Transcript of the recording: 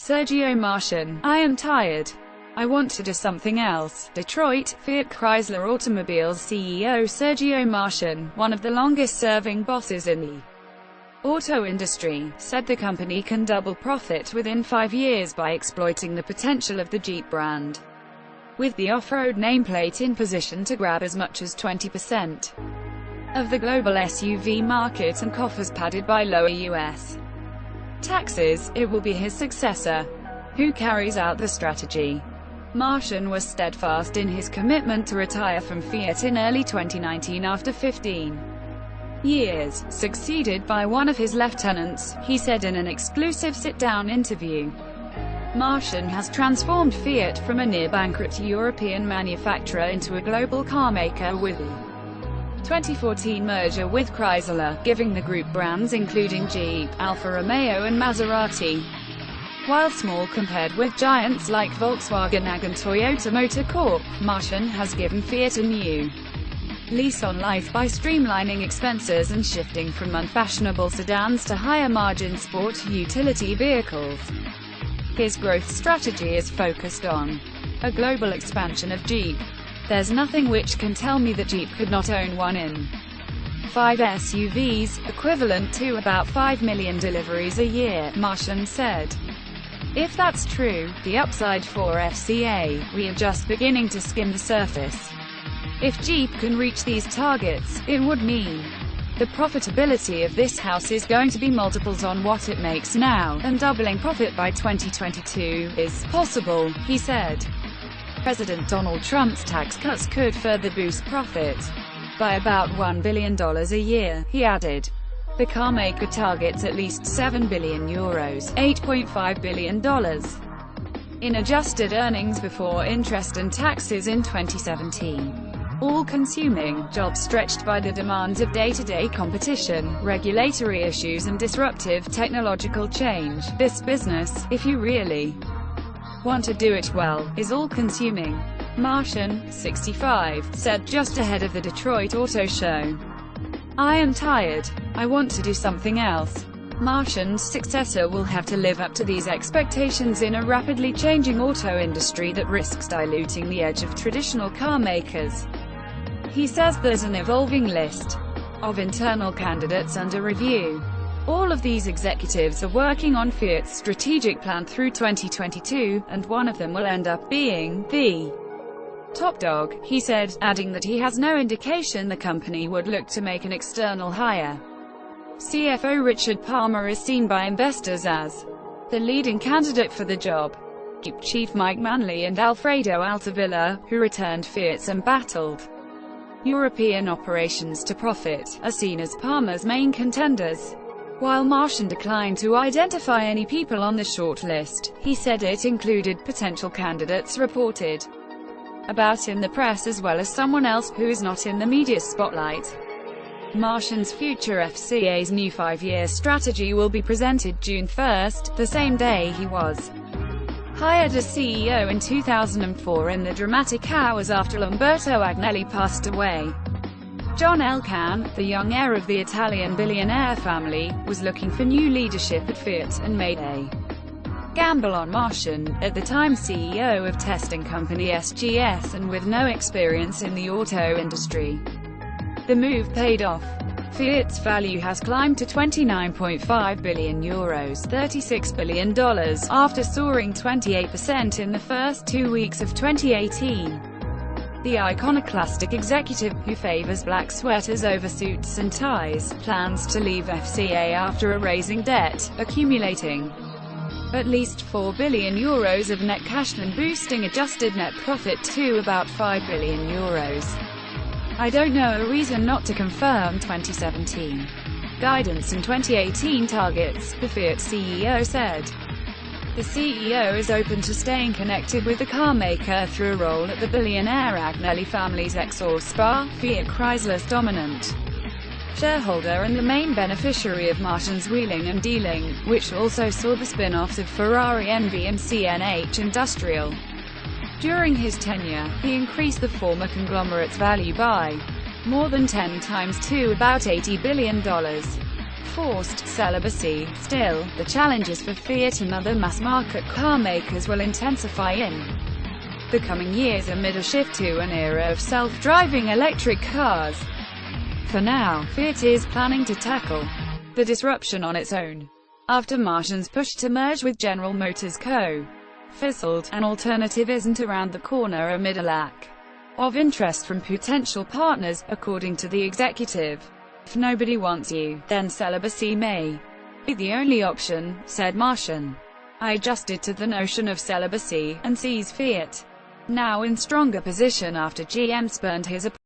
Sergio Marchionne, "I am tired. I want to do something else." Detroit, Fiat Chrysler Automobiles CEO Sergio Marchionne, one of the longest-serving bosses in the auto industry, said the company can double profit within 5 years by exploiting the potential of the Jeep brand, with the off-road nameplate in position to grab as much as 20% of the global SUV market and coffers padded by lower U.S. taxes. It will be his successor who carries out the strategy. Marchionne was steadfast in his commitment to retire from Fiat in early 2019 after 15 years, succeeded by one of his lieutenants, he said in an exclusive sit-down interview. Marchionne has transformed Fiat from a near-bankrupt European manufacturer into a global carmaker with the 2014 merger with Chrysler, giving the group brands including Jeep, Alfa Romeo and Maserati. While small compared with giants like Volkswagen AG and Toyota Motor Corp, Marchionne has given Fiat a new lease on life by streamlining expenses and shifting from unfashionable sedans to higher-margin sport utility vehicles. His growth strategy is focused on a global expansion of Jeep. "There's nothing which can tell me that Jeep could not own one in 5 SUVs, equivalent to about 5 million deliveries a year," Marchionne said. "If that's true, the upside for FCA, we are just beginning to skim the surface. If Jeep can reach these targets, it would mean the profitability of this house is going to be multiples on what it makes now, and doubling profit by 2022 is possible," he said. President Donald Trump's tax cuts could further boost profit by about $1 billion a year, he added. The carmaker targets at least €7 billion, $8.5 billion, in adjusted earnings before interest and taxes in 2017. All-consuming, jobs stretched by the demands of day-to-day competition, regulatory issues and disruptive technological change. This business, if you really want to do it well, is all-consuming. Marchionne, 65, said just ahead of the Detroit Auto Show, "I am tired. I want to do something else." Marchionne's successor will have to live up to these expectations in a rapidly changing auto industry that risks diluting the edge of traditional car makers. He says there's an evolving list of internal candidates under review. All of these executives are working on Fiat's strategic plan through 2022, and one of them will end up being the top dog, he said, adding that he has no indication the company would look to make an external hire. CFO Richard Palmer is seen by investors as the leading candidate for the job. Chief Mike Manley and Alfredo Altavilla, who returned Fiat's embattled European operations to profit, are seen as Palmer's main contenders. While Marchionne declined to identify any people on the short list, he said it included potential candidates reported about in the press as well as someone else who is not in the media spotlight. Marchionne's future FCA's new 5-year strategy will be presented June 1, the same day he was hired as CEO in 2004 in the dramatic hours after Lamberto Agnelli passed away. John Elkann, the young heir of the Italian billionaire family, was looking for new leadership at Fiat, and made a gamble on Marchionne, at the time CEO of testing company SGS and with no experience in the auto industry. The move paid off. Fiat's value has climbed to €29.5 billion, $36 billion, after soaring 28% in the first 2 weeks of 2018. The iconoclastic executive, who favors black sweaters over suits and ties, plans to leave FCA after erasing debt, accumulating at least €4 billion of net cash and boosting adjusted net profit to about €5 billion. "I don't know a reason not to confirm 2017 guidance and 2018 targets," the Fiat CEO said. The CEO is open to staying connected with the carmaker through a role at the billionaire Agnelli family's ex-Spa, Fiat Chrysler's dominant shareholder and the main beneficiary of Marchionne's wheeling and dealing, which also saw the spin-offs of Ferrari NV and CNH Industrial. During his tenure, he increased the former conglomerate's value by more than 10 times to about $80 billion. forced celibacy. Still, the challenges for Fiat and other mass-market car makers will intensify in the coming years amid a shift to an era of self-driving electric cars. For now, Fiat is planning to tackle the disruption on its own. After Marchionne's push to merge with General Motors Co. fizzled, an alternative isn't around the corner amid a lack of interest from potential partners, according to the executive. If nobody wants you, then celibacy may be the only option, said Marchionne. I adjusted to the notion of celibacy, and sees Fiat now in stronger position after GM spurned his approach.